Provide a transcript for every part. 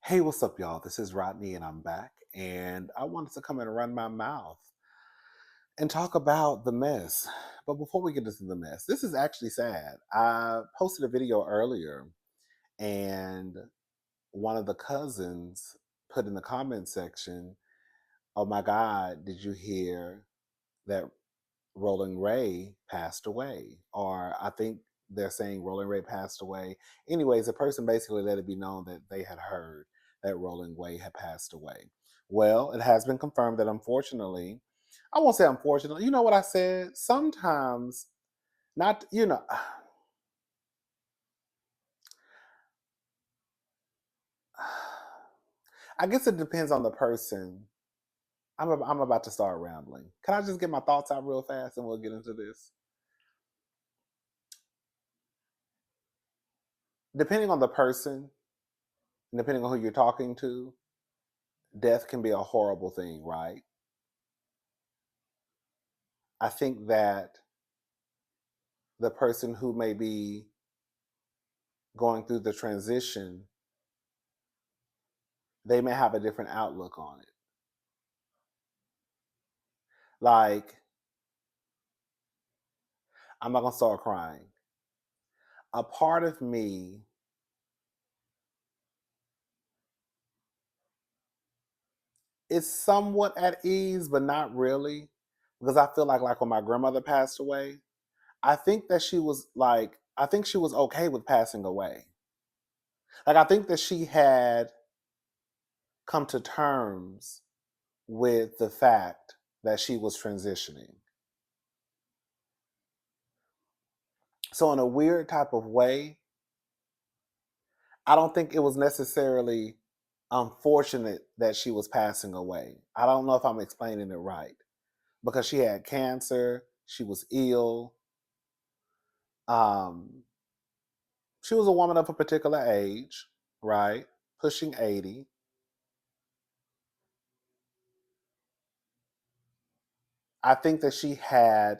Hey, what's up, y'all? This is Rodney, and I'm back. And I wanted to come and run my mouth and talk about the mess. But before we get into the mess, this is actually sad. I posted a video earlier, and one of the cousins put in the comment section, "Oh my God, did you hear that Rolling Ray passed away?" Or I think they're saying Rolling Ray passed away. Anyways, the person basically let it be known that they had heard that Rolling Ray had passed away. Well, it has been confirmed that unfortunately, I won't say unfortunately, you know what I said? Sometimes, not, I guess it depends on the person. I'm about to start rambling. Can I just get my thoughts out real fast and we'll get into this? Depending on the person, and depending on who you're talking to, death can be a horrible thing, right? I think that the person who may be going through the transition, they may have a different outlook on it. Like, I'm not going to start crying. A part of me is somewhat at ease, but not really. Because I feel like when my grandmother passed away, I think she was okay with passing away. Like, I think that she had come to terms with the fact that she was transitioning. So, in a weird type of way, I don't think it was necessarily unfortunate that she was passing away. I don't know if I'm explaining it right because she had cancer, she was ill. Um, she was a woman of a particular age, right? Pushing 80. I think that she had,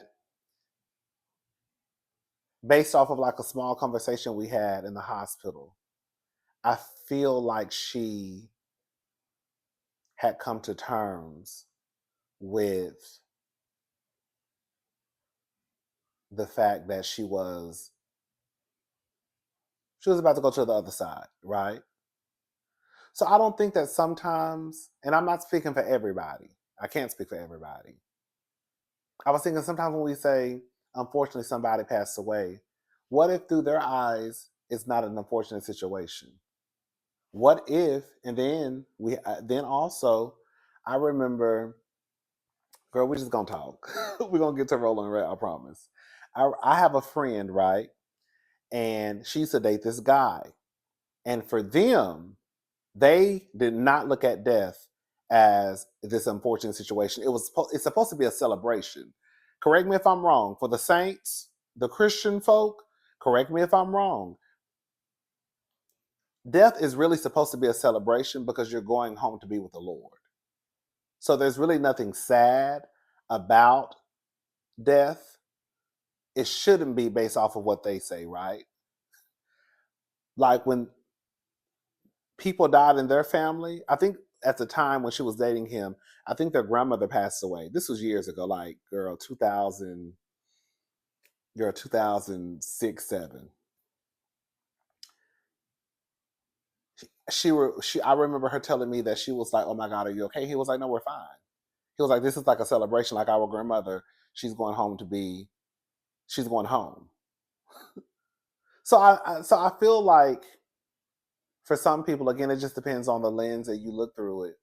based off of like a small conversation we had in the hospital, I feel like she had come to terms with the fact that she was about to go to the other side, right? So I don't think that sometimes, and I'm not speaking for everybody. I can't speak for everybody. I was thinking sometimes when we say, unfortunately, somebody passed away, what if through their eyes it's not an unfortunate situation? What if, and then also, I remember, girl, we're just gonna talk. We're gonna get to Rolling Red, I promise. I have a friend, right? And she used to date this guy. And for them, they did not look at death as this unfortunate situation. It's supposed to be a celebration. Correct me if I'm wrong. For the saints, the Christian folk, correct me if I'm wrong. Death is really supposed to be a celebration because you're going home to be with the Lord. So there's really nothing sad about death. It shouldn't be based off of what they say, right? Like when people died in their family, I think at the time when she was dating him, I think their grandmother passed away. This was years ago, like girl, 2000, girl, 2006, 7. I remember her telling me that she was like, "Oh my God, are you okay?" He was like, "No, we're fine." He was like, "This is like a celebration, like our grandmother. She's going home to be. She's going home." So I feel like for some people, again, it just depends on the lens that you look through it.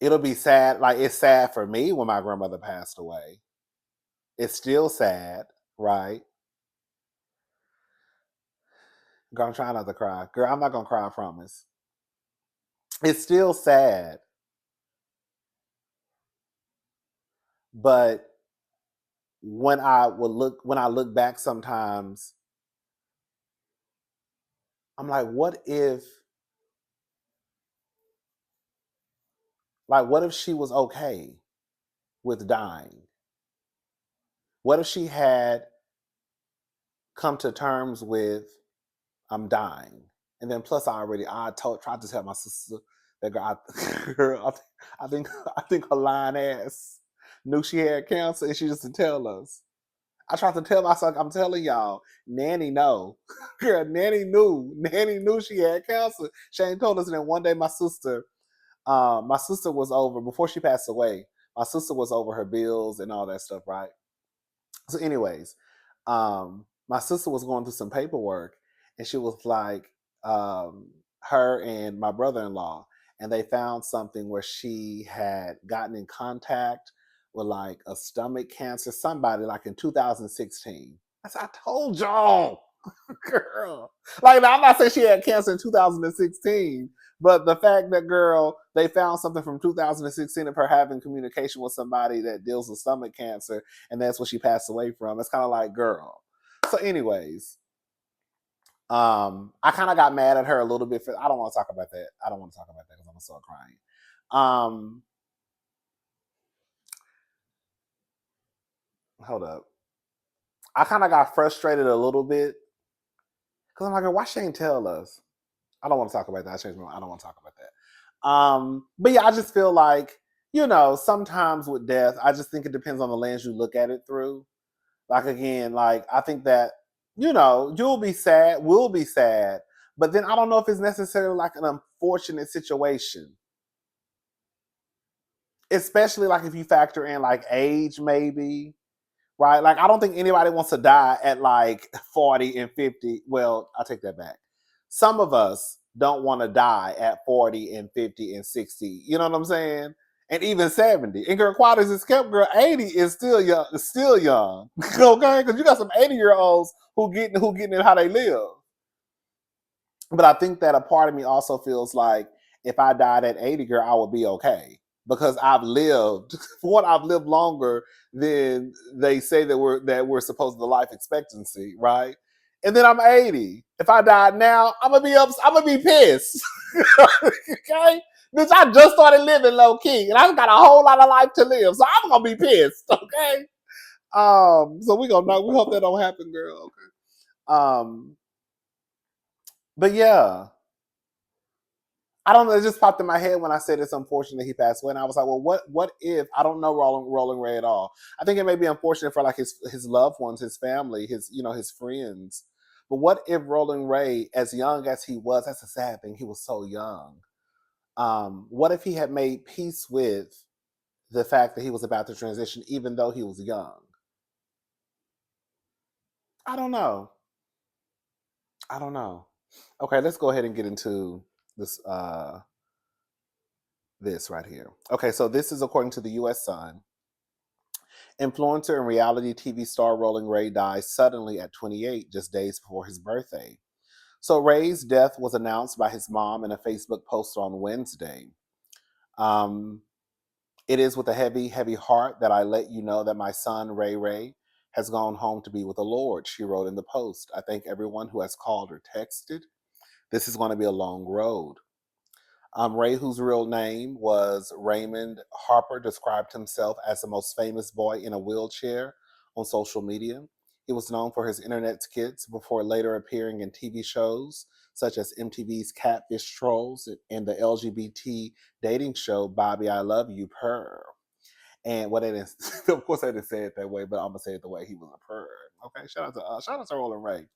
It'll be sad. Like it's sad for me when my grandmother passed away. It's still sad, right? Girl, I'm trying not to cry. Girl, I'm not gonna cry, I promise. It's still sad, but when I look back sometimes, I'm what if she was okay with dying? What if she had come to terms with I'm dying? And then plus tried to tell my sister that girl, I think I think her lying ass knew she had cancer and she just didn't tell us. I tried to tell myself, I'm telling y'all, Nanny know. Girl, Nanny knew. Nanny knew she had cancer. She ain't told us. And then one day my sister was over, before she passed away, my sister was over her bills and all that stuff, right? So, anyways, my sister was going through some paperwork, and she was like, her and my brother-in-law, and they found something where she had gotten in contact with like a stomach cancer, somebody like in 2016. I said, I told y'all, girl. Like, now, I'm not saying she had cancer in 2016, but the fact that, girl, they found something from 2016 of her having communication with somebody that deals with stomach cancer, and that's what she passed away from. It's kind of like, girl. So, anyways, I kind of got mad at her a little bit. I don't want to talk about that. I don't want to talk about that because I'm gonna start crying. Hold up. I kind of got frustrated a little bit because I'm like, why she ain't tell us? I don't want to talk about that. I don't want to talk about that. But yeah, I just feel like, sometimes with death, I just think it depends on the lens you look at it through. Like, again, like, I think that, you'll be sad, we'll be sad, but then I don't know if it's necessarily like an unfortunate situation. Especially like if you factor in like age, maybe, right? Like, I don't think anybody wants to die at like 40 and 50. Well, I'll take that back. Some of us don't want to die at 40 and 50 and 60. You know what I'm saying? And even 70. And girl, quiet as it's kept, girl, 80 is still young, okay? Because you got some 80-year-olds who getting it how they live. But I think that a part of me also feels like if I died at 80, girl, I would be okay. Because I've lived, for one, I've lived longer than they say that we're supposed to the life expectancy, right? And then I'm 80. If I died now, I'm gonna be pissed. Okay? Bitch, I just started living low key and I've got a whole lot of life to live. So I'm gonna be pissed, okay? So we hope that don't happen, girl. Okay. But yeah. I don't know. It just popped in my head when I said it's unfortunate he passed away, and I was like, "Well, what if I don't know Rolling Ray at all? I think it may be unfortunate for like his loved ones, his family, his friends. But what if Rolling Ray, as young as he was, that's a sad thing. He was so young. What if he had made peace with the fact that he was about to transition, even though he was young? I don't know. I don't know. Okay, let's go ahead and get into this. This right here. Okay, so this is according to the U.S. Sun. Influencer and reality TV star Rolling Ray dies suddenly at 28, just days before his birthday. So Ray's death was announced by his mom in a Facebook post on Wednesday. Um, it is with a heavy, heavy heart that I let you know that my son Ray Ray has gone home to be with the Lord, she wrote in the post. I thank everyone who has called or texted. This is going to be a long road. Ray, whose real name was Raymond Harper, described himself as the most famous boy in a wheelchair on social media. He was known for his internet skits before later appearing in TV shows such as MTV's Catfish Trolls and the LGBT dating show Bobby I Love You Purr. And what it is, of course, I didn't say it that way, but I'm gonna say it the way he was a purr. Okay, shout out to Roland Ray.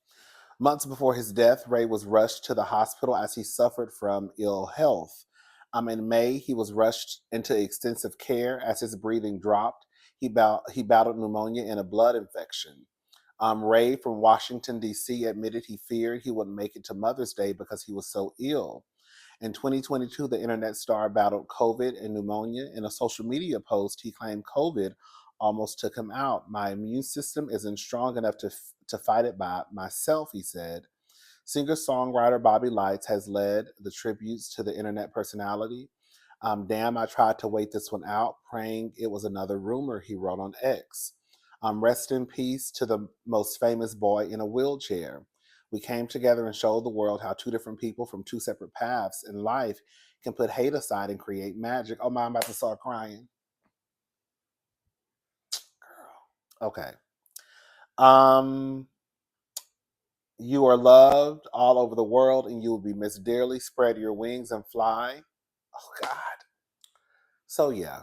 Months before his death, Ray was rushed to the hospital as he suffered from ill health. In May, he was rushed into extensive care as his breathing dropped. He battled pneumonia and a blood infection. Ray from Washington, D.C., admitted he feared he wouldn't make it to Mother's Day because he was so ill. In 2022, the internet star battled COVID and pneumonia. In a social media post, he claimed COVID almost took him out. My immune system isn't strong enough to fight it by myself, he said. Singer-songwriter Bobby Lights has led the tributes to the internet personality. Damn, I tried to wait this one out, praying it was another rumor, he wrote on X. Rest in peace to the most famous boy in a wheelchair. We came together and showed the world how two different people from two separate paths in life can put hate aside and create magic. Oh my, I'm about to start crying. Girl. Okay. Um, You are loved all over the world and you will be missed dearly. Spread your wings and fly. Oh, God. So, yeah,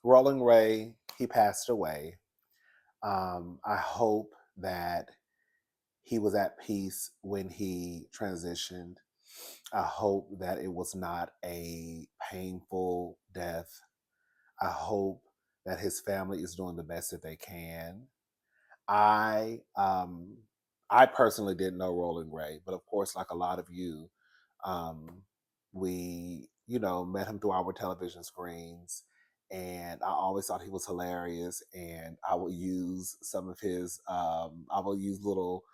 Rolling Ray, he passed away. I hope that he was at peace when he transitioned. I hope that it was not a painful death. I hope that his family is doing the best that they can. I um I personally didn't know Rolling Ray, but of course, like a lot of you, um, we met him through our television screens, and I always thought he was hilarious. And I will use some of his I will use little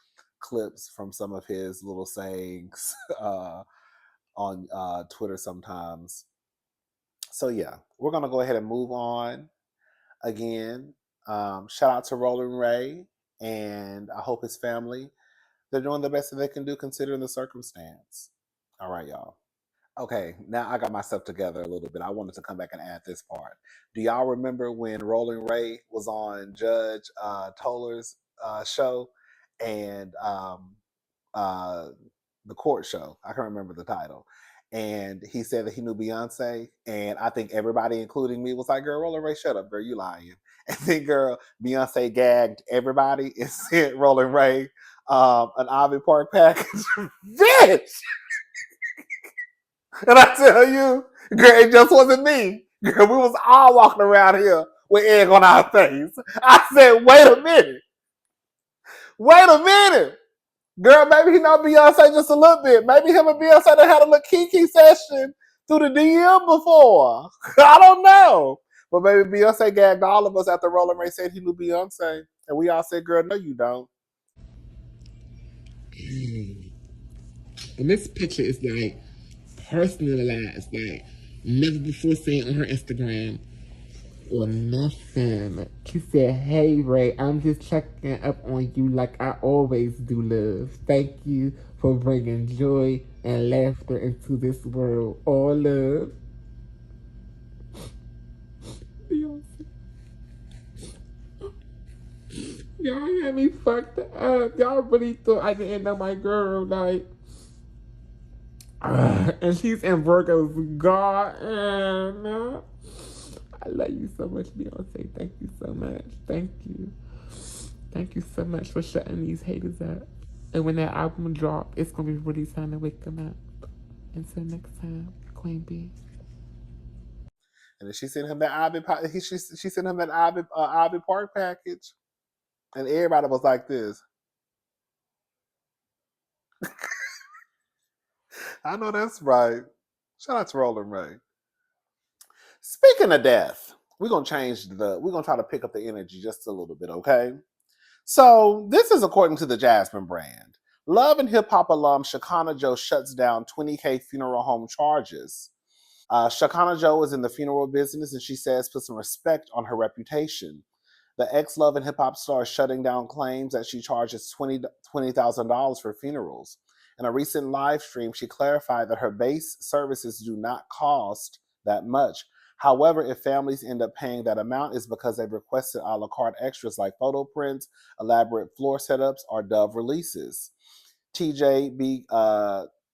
clips from some of his little sayings on Twitter sometimes. So yeah, we're gonna go ahead and move on. Again, shout out to Rolling Ray, and I hope his family they're doing the best that they can do considering the circumstance. All right, y'all. Okay, now I got myself together a little bit. I wanted to come back and add this part. Do y'all remember when Rolling Ray was on Judge Toller's show and uh, the court show? I can't remember the title. And he said that he knew Beyonce, and I think everybody, including me, was like, "Girl, Rolling Ray, shut up, girl, you lying." And then, girl, Beyonce gagged everybody and sent Rolling Ray an Ivy Park package. Bitch! And I tell you, girl, it just wasn't me. Girl, we was all walking around here with egg on our face. I said, wait a minute. Wait a minute. Girl, maybe he know Beyonce just a little bit. Maybe him and Beyonce done had a little kiki session through the DM before. I don't know. But maybe Beyonce gagged all of us after Roland Ray said he knew Beyonce. And we all said, girl, no, you don't. And this picture is like personalized, like never before seen on her Instagram or nothing. She said, "Hey Ray, I'm just checking up on you like I always do, love. Thank you for bringing joy and laughter into this world. All love." Beyonce. Y'all had me fucked up. Y'all really thought I didn't know my girl, like. And she's in Virgo's garden. I love you so much, Beyonce. Thank you so much. Thank you. Thank you so much for shutting these haters up. And when that album drop, it's gonna be really time to wake them up. Until next time, Queen B. And then she sent him that she sent him that Ivy Park package. And everybody was like this. I know that's right. Shout out to Roland Ray. Speaking of death, we're gonna try to pick up the energy just a little bit, okay? So this is according to the Jasmine brand. Love and hip hop alum Shakana Joe shuts down 20K funeral home charges. Shakana Joe is in the funeral business and she says put some respect on her reputation. The ex-Love and Hip Hop star is shutting down claims that she charges $20,000 for funerals. In a recent live stream, she clarified that her base services do not cost that much. However, if families end up paying that amount, it's because they've requested a la carte extras like photo prints, elaborate floor setups, or Dove releases. TJB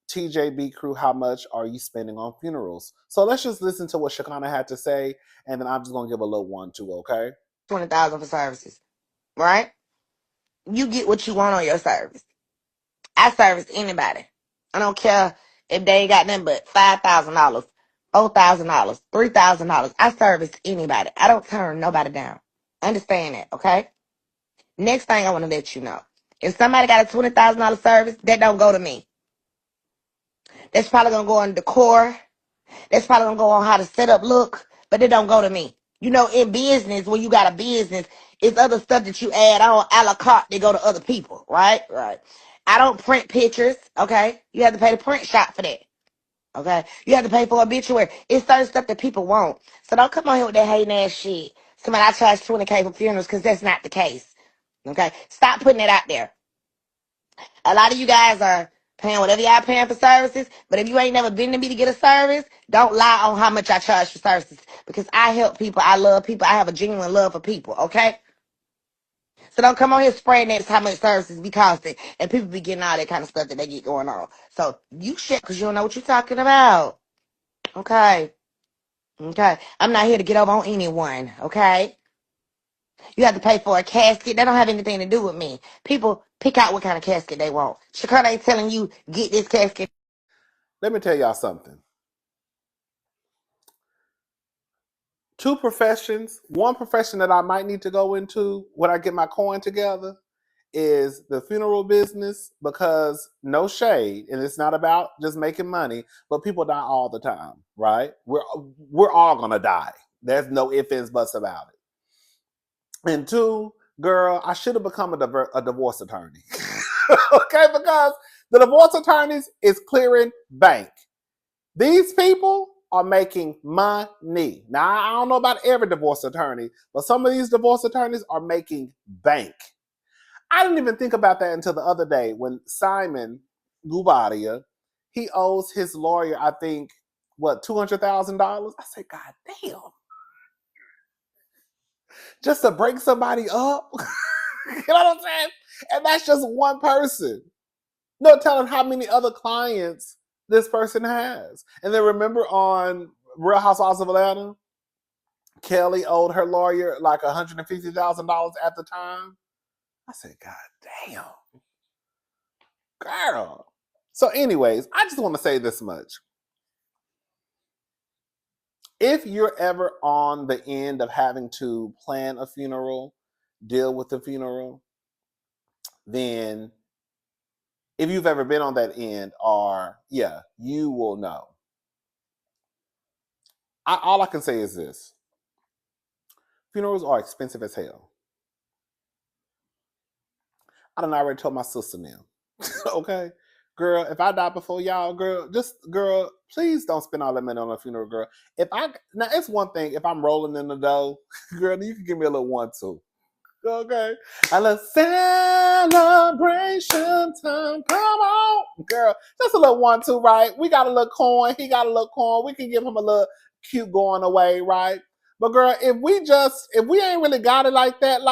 TJB crew, how much are you spending on funerals? So let's just listen to what Shakana had to say, and then I'm just gonna give a little 1-2, okay? 20,000 for services, right? You get what you want on your service. I service anybody. I don't care if they ain't got nothing but $5,000, $4,000, $3,000. I service anybody. I don't turn nobody down. Understand that, okay? Next thing I want to let you know. If somebody got a $20,000 service, that don't go to me. That's probably going to go on decor. That's probably gonna go on how the setup look, but it don't go to me. You know, in business, when you got a business, it's other stuff that you add on a la carte that go to other people, right? Right. I don't print pictures, okay? You have to pay the print shop for that. Okay? You have to pay for obituary. It's certain stuff that people want. So don't come on here with that hating ass shit. Somebody I charge 20K for funerals because that's not the case. Okay? Stop putting it out there. A lot of you guys are paying whatever y'all paying for services, but if you ain't never been to me to get a service, don't lie on how much I charge for services because I help people, I love people, I have a genuine love for people, okay? So don't come on here spraying that's how much services be costing. And people be getting all that kind of stuff that they get going on. So you shit because you don't know what you're talking about. Okay. Okay. I'm not here to get over on anyone. Okay. You have to pay for a casket. That don't have anything to do with me. People pick out what kind of casket they want. Shakur ain't telling you, get this casket. Let me tell y'all something. Two professions. One profession that I might need to go into when I get my coin together is the funeral business, because no shade, and it's not about just making money, but people die all the time, right? We're all gonna die. There's no ifs, ands, buts about it. And two, girl, I should have become a divorce attorney. Okay, because the divorce attorneys is clearing bank. These people are making money. Now, I don't know about every divorce attorney, but some of these divorce attorneys are making bank. I didn't even think about that until the other day when Simon Gubadia, he owes his lawyer, I think, what, $200,000? I said, God damn. Just to break somebody up? You know what I'm saying? And that's just one person. No telling how many other clients this person has. And then remember on Real Housewives of Atlanta, Kelly owed her lawyer like $150,000 at the time. I said, God damn. Girl. So anyways, I just want to say this much. If you're ever on the end of having to plan a funeral, deal with the funeral, then if you've ever been on that end, you will know. All I can say is this. Funerals are expensive as hell. I done already told my sister now. Okay? Girl, if I die before y'all, girl, please don't spend all that money on a funeral, girl. Now it's one thing if I'm rolling in the dough, girl, you can give me a little 1-2. Okay? A little celebration time. Come on, girl. Just a little 1-2, right? We got a little coin. He got a little coin. We can give him a little cute going away, right? But girl, if we ain't really got it like that,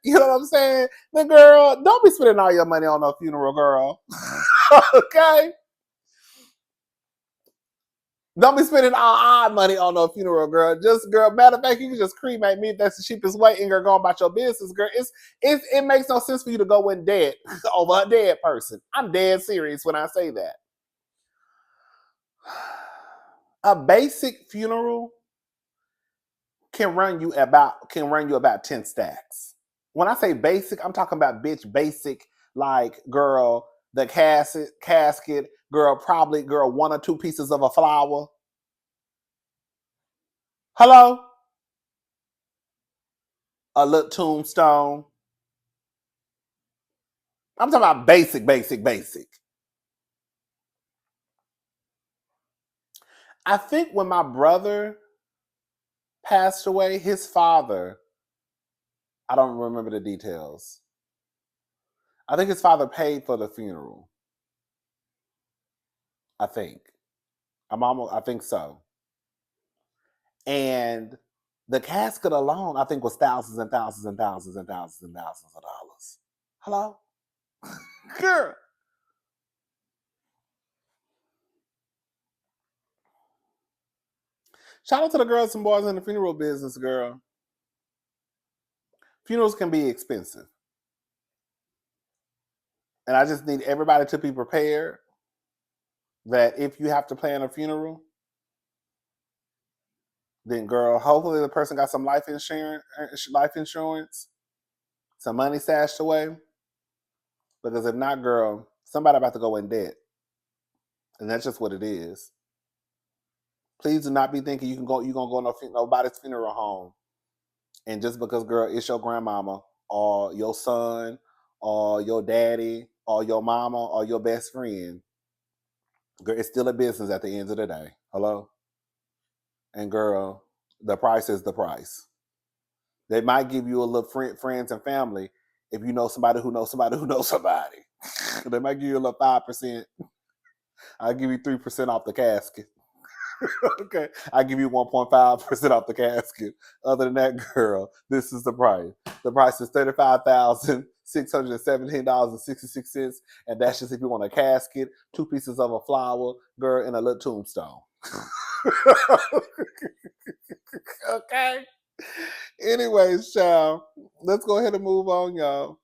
you know what I'm saying? Then girl, don't be spending all your money on a funeral, girl. Okay? Don't be spending all our money on no funeral, girl. Girl, matter of fact, you can just cremate me if that's the cheapest way, and girl, go about your business, girl. It makes no sense for you to go in debt over a dead person. I'm dead serious when I say that. A basic funeral can run you about 10 stacks. When I say basic, I'm talking about basic, like, girl, the casket, girl, probably, girl, 1 or 2 pieces of a flower. Hello? A little tombstone. I'm talking about basic. I think when my brother passed away, his father, I don't remember the details. I think his father paid for the funeral. I think. I think so. And the casket alone, I think, was thousands and thousands and thousands and thousands and thousands of dollars. Hello? Girl. Shout out to the girls and boys in the funeral business, girl. Funerals can be expensive. And I just need everybody to be prepared that if you have to plan a funeral, then girl, hopefully the person got some life insurance, some money stashed away. Because if not, girl, somebody about to go in debt. And that's just what it is. Please do not be thinking you're gonna go to nobody's funeral home. And just because, girl, it's your grandmama or your son or your daddy or your mama or your best friend, girl, it's still a business at the end of the day. Hello? And girl, the price is the price. They might give you a little friends and family if you know somebody who knows somebody who knows somebody. They might give you a little 5%. I'll give you 3% off the casket. Okay, I give you 1.5% off the casket. Other than that, girl, this is the price. The price is $35,617.66, and that's just if you want a casket, 2 pieces of a flower, girl, and a little tombstone. Okay. Anyways, child, let's go ahead and move on, y'all.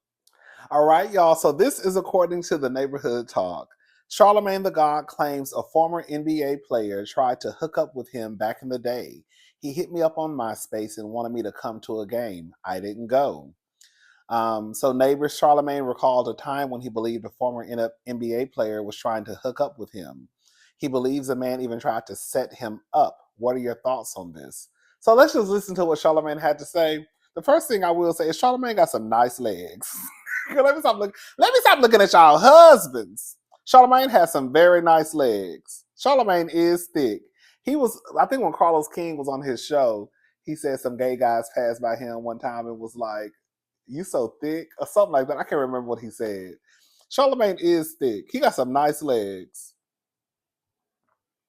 All right, y'all. So this is according to the Neighborhood Talk. Charlamagne the God claims a former NBA player tried to hook up with him back in the day. He hit me up on MySpace and wanted me to come to a game. I didn't go. So neighbors Charlamagne recalled a time when he believed a former NBA player was trying to hook up with him. He believes the man even tried to set him up. What are your thoughts on this? So let's just listen to what Charlamagne had to say. The first thing I will say is Charlamagne got some nice legs. Let me stop looking at y'all husbands. Charlamagne has some very nice legs. Charlamagne is thick. He was, I think when Carlos King was on his show, he said some gay guys passed by him one time and was like, "You so thick," or something like that. I can't remember what he said. Charlamagne is thick. He got some nice legs.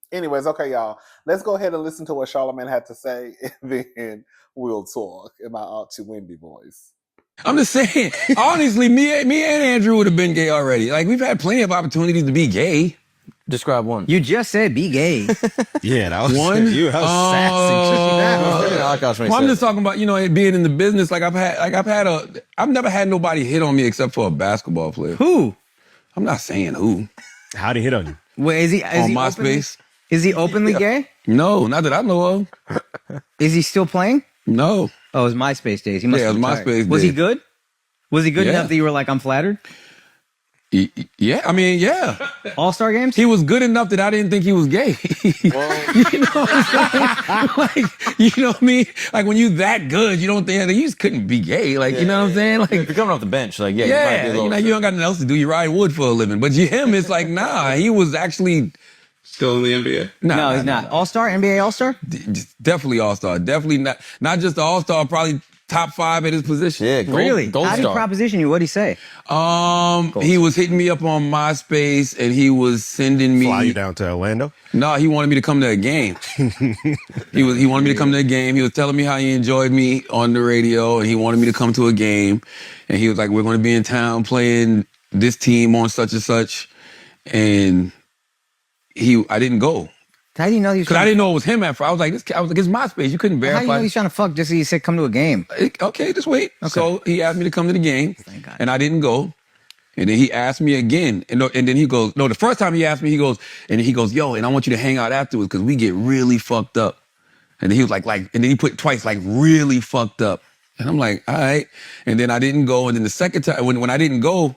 Anyways, okay, y'all. Let's go ahead and listen to what Charlamagne had to say, and then we'll talk in my Auntie Wendy voice. I'm just saying, honestly, me and Andrew would have been gay already. Like, we've had plenty of opportunities to be gay. Describe one. You just said be gay. Yeah, that was One? you. That was sassy. Well, I'm just talking about, it being in the business. Like, I've never had nobody hit on me except for a basketball player. Who? I'm not saying who. How'd he hit on you? Wait, is he On MySpace? MySpace? Is he openly gay? No, not that I know of. Is he still playing? No. Oh, it was MySpace days. He must Yeah, have it was retired. MySpace Was he days. good? Was he good Yeah. enough that you were like, I'm flattered? Yeah, I mean, yeah. All-Star games? He was good enough that I didn't think he was gay. You know what I'm saying? Like, you know what I mean? Like, when you that good, you don't think, you just couldn't be gay. Like, you know what I'm saying? Like, If you're coming off the bench, like, yeah, you might be a yeah, little you don't got nothing else to do. You ride wood for a living. But him, it's like, nah, he was actually Still in the NBA? No, he's not. All-Star? NBA All-Star? Definitely all-star. Definitely not just all-star, probably top 5 at his position. Yeah, Really? gold How did he star. proposition you? What'd he say? He was hitting me up on MySpace and he was sending me. Fly you down to Orlando? No, he wanted me to come to a game. He wanted me to come to a game. He was telling me how he enjoyed me on the radio and he wanted me to come to a game. And he was like, "We're going to be in town playing this team on such and such." And I didn't go. How do you know he was Because I didn't know it was him at first. I was like, it's MySpace. You couldn't How do you verify. know he's trying to fuck just so he said come to a game? Okay, just wait. So he asked me to come to the game, and I didn't go. And then he asked me again, and then he goes, no, the first time he asked me, he goes, yo, and I want you to hang out afterwards because we get really fucked up. And then he was like, and then he put twice, like, really fucked up. And I'm like, all right. And then I didn't go. And then the second time, when I didn't go,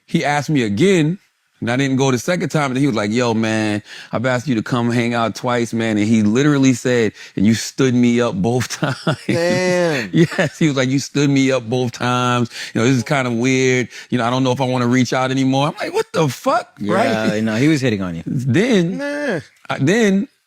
he asked me again. And I didn't go the second time. And he was like, yo, man, I've asked you to come hang out twice, man. And he literally said, and you stood me up both times. Damn. Yes, he was like, you stood me up both times. This is kind of weird. I don't know if I want to reach out anymore. I'm like, what the fuck? Yeah, Right? no, he was hitting on you. Then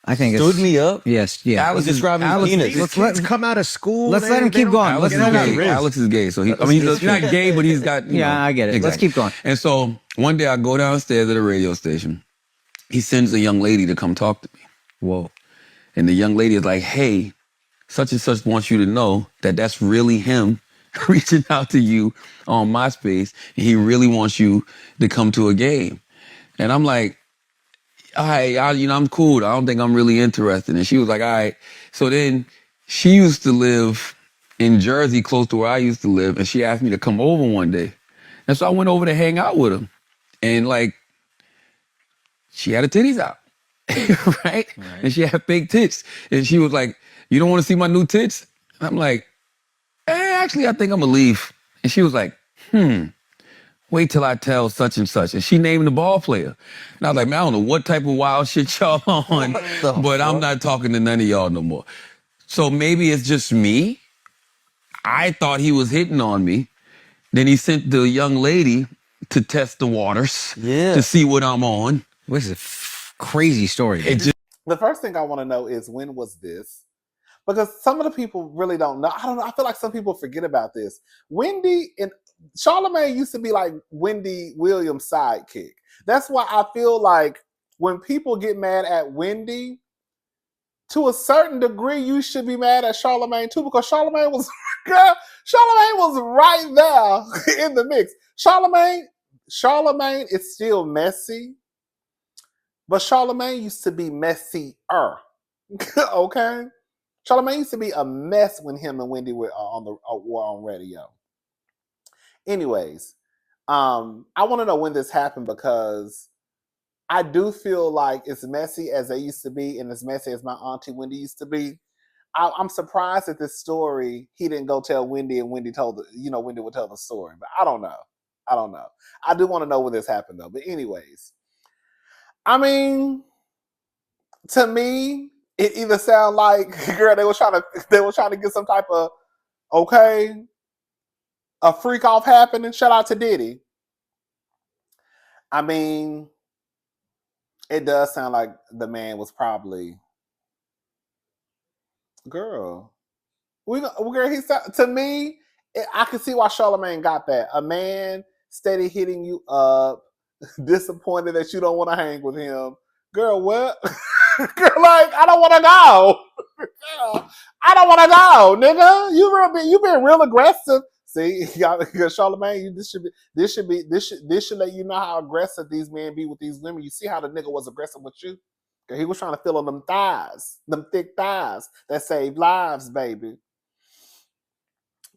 I think Stood me up? Yes, yeah. Alex He's describing penis. Let's come out of school. Let's let him keep going. Alex Let's is let him. gay. Alex is gay. So he's not gay, but he's got, Yeah, I get it. Let's keep going. And so one day I go downstairs at a radio station. He sends a young lady to come talk to me. Whoa. And the young lady is like, hey, such and such wants you to know that that's really him reaching out to you on MySpace. And he really wants you to come to a game. And I'm like, all right, I'm cool. I don't think I'm really interested. And she was like, all right. So then she used to live in Jersey, close to where I used to live. And she asked me to come over one day. And so I went over to hang out with her. And she had her titties out. Right? And she had fake tits. And she was like, you don't want to see my new tits? And I'm like, actually, I think I'm going to leave. And she was like, wait till I tell such and such. And she named the ball player. And I was like, man, I don't know what type of wild shit y'all on, but I'm not talking to none of y'all no more. So maybe it's just me. I thought he was hitting on me. Then he sent the young lady to test the waters to see what I'm on. This is a crazy story. The first thing I want to know is, when was this? Because some of the people really don't know. I don't know. I feel like some people forget about this. Wendy and Charlamagne used to be like Wendy Williams' sidekick. That's why I feel like when people get mad at Wendy, to a certain degree, you should be mad at Charlamagne too, because Charlamagne was girl, Charlamagne was right there in the mix. Charlamagne is still messy, but Charlamagne used to be messier. Okay, Charlamagne used to be a mess when him and Wendy were on radio. Anyways, I want to know when this happened, because I do feel like as messy as they used to be and as messy as my auntie Wendy used to be, I'm surprised at this story. He didn't go tell Wendy, and Wendy Wendy would tell the story. But I don't know. I do want to know when this happened though. But anyways, I mean, to me, it either sound like, girl, they were trying to get some type of a freak off happening. Shout out to Diddy. I mean, it does sound like the man was probably, girl. To me, I can see why Charlamagne got that. A man steady hitting you up, disappointed that you don't want to hang with him. Girl, what? Girl, like, I don't want to go. Girl, I don't want to go, nigga. You been real aggressive. See, Charlamagne, this should let you know how aggressive these men be with these women. You see how the nigga was aggressive with you? He was trying to fill in them thighs, them thick thighs that save lives, baby.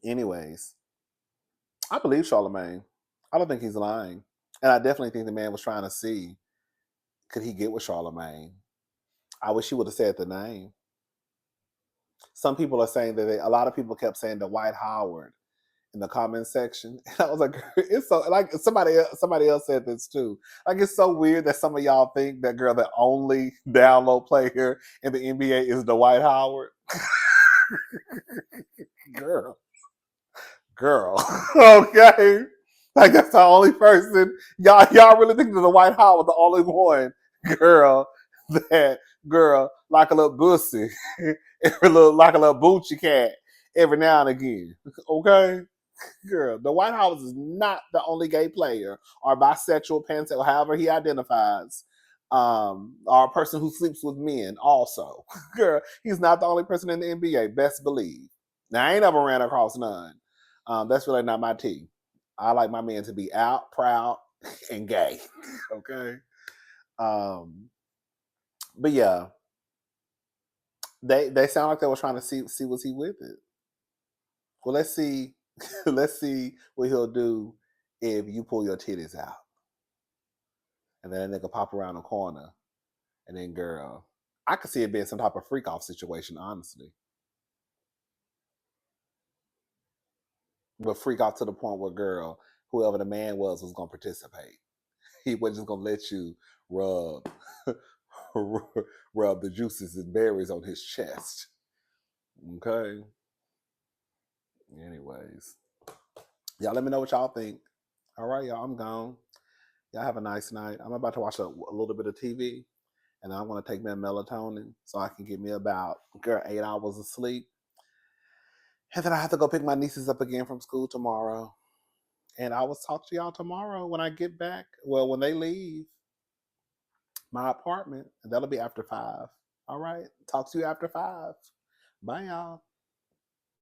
Anyways, I believe Charlamagne. I don't think he's lying. And I definitely think the man was trying to see, could he get with Charlamagne? I wish he would have said the name. Some people are saying that a lot of people kept saying Dwight Howard in the comment section. And I was like, it's so, like, somebody else said this too. Like, it's so weird that some of y'all think that, girl, the only download player in the NBA is Dwight Howard. Girl, okay, like that's the only person y'all really think that the White House was the only one, girl, like a little bussy, like a little Boochie cat every now and again, okay, girl. The White House is not the only gay player or bisexual, pansexual, however he identifies, or a person who sleeps with men. Also, girl, he's not the only person in the NBA. Best believe. Now I ain't ever ran across none. That's really not my tea. I like my men to be out, proud, and gay. Okay. But yeah, they sound like they were trying to see was he with it. Well, let's see what he'll do if you pull your titties out, and then a nigga pop around the corner, and then girl, I could see it being some type of freak off situation, honestly. But freak out to the point where, girl, whoever the man was going to participate. He wasn't just going to let you rub the juices and berries on his chest. Okay? Anyways. Y'all let me know what y'all think. All right, y'all, I'm gone. Y'all have a nice night. I'm about to watch a little bit of TV, and I'm going to take me a melatonin so I can get me about, girl, 8 hours of sleep. And then I have to go pick my nieces up again from school tomorrow. And I will talk to y'all tomorrow when I get back. Well, when they leave my apartment. And that'll be after 5. All right. Talk to you after 5. Bye, y'all.